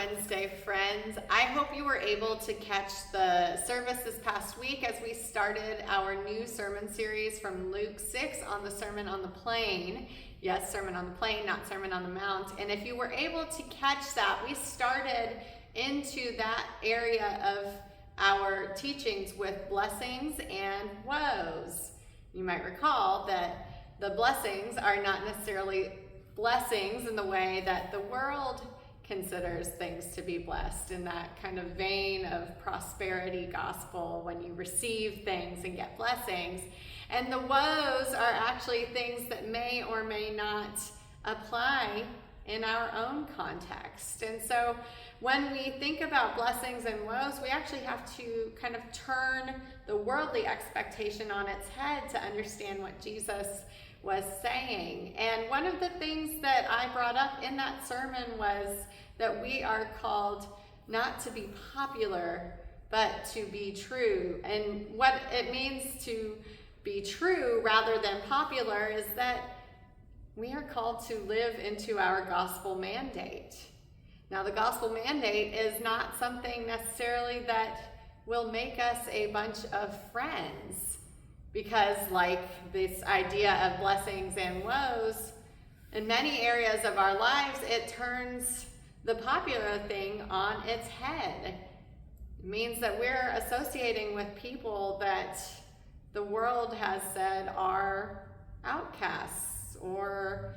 Wednesday, friends. I hope you were able to catch the service this past week as we started our new sermon series from Luke 6 on the Sermon on the Plain. Yes, Sermon on the Plain, not Sermon on the Mount. And if you were able to catch that, we started into that area of our teachings with blessings and woes. You might recall that the blessings are not necessarily blessings in the way that the world considers things to be blessed, in that kind of vein of prosperity gospel when you receive things and get blessings. And the woes are actually things that may or may not apply in our own context. And so when we think about blessings and woes, we actually have to kind of turn the worldly expectation on its head to understand what Jesus was saying. And one of the things that I brought up in that sermon was that we are called not to be popular, but to be true. And what it means to be true rather than popular is that we are called to live into our gospel mandate. Now, the gospel mandate is not something necessarily that will make us a bunch of friends, because like this idea of blessings and woes, in many areas of our lives, it turns the popular thing on its head. It means that we're associating with people that the world has said are outcasts, or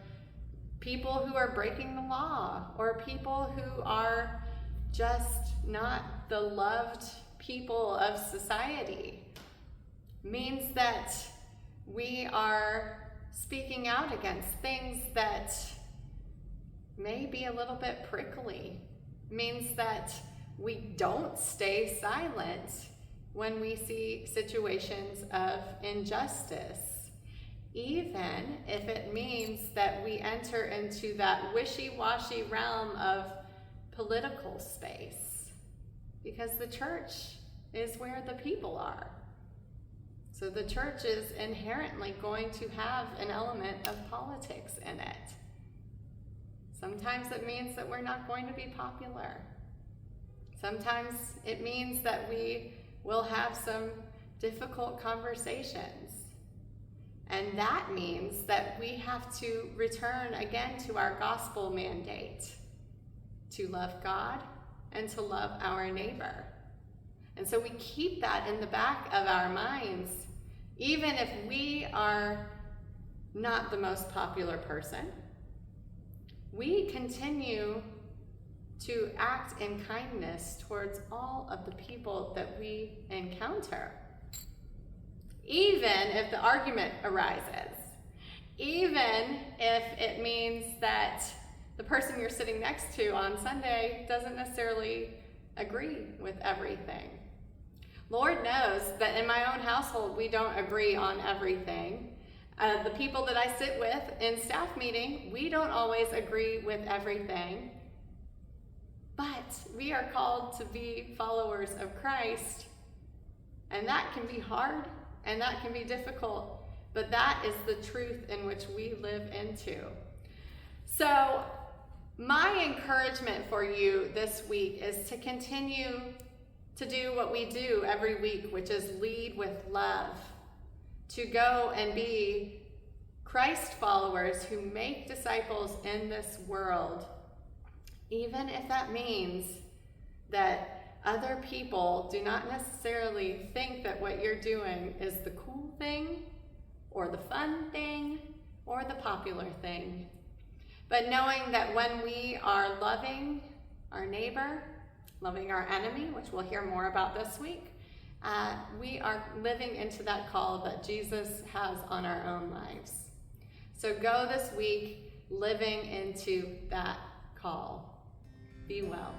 people who are breaking the law, or people who are just not the loved people of society. It means that we are speaking out against things that may be a little bit prickly. It means that we don't stay silent when we see situations of injustice, even if it means that we enter into that wishy-washy realm of political space, because the church is where the people are. So the church is inherently going to have an element of politics in it. Sometimes it means that we're not going to be popular. Sometimes it means that we will have some difficult conversations. And that means that we have to return again to our gospel mandate, to love God and to love our neighbor. And so we keep that in the back of our minds, even if we are not the most popular person. We continue to act in kindness towards all of the people that we encounter, even if the argument arises, even if it means that the person you're sitting next to on Sunday doesn't necessarily agree with everything. Lord knows that in my own household, we don't agree on everything. The people that I sit with in staff meeting, we don't always agree with everything. But we are called to be followers of Christ. And that can be hard and that can be difficult, but that is the truth in which we live into. So my encouragement for you this week is to continue to do what we do every week, which is lead with love, to go and be Christ followers who make disciples in this world, even if that means that other people do not necessarily think that what you're doing is the cool thing, or the fun thing, or the popular thing. But knowing that when we are loving our neighbor, loving our enemy, which we'll hear more about this week, we are living into that call that Jesus has on our own lives. So go this week living into that call. Be well.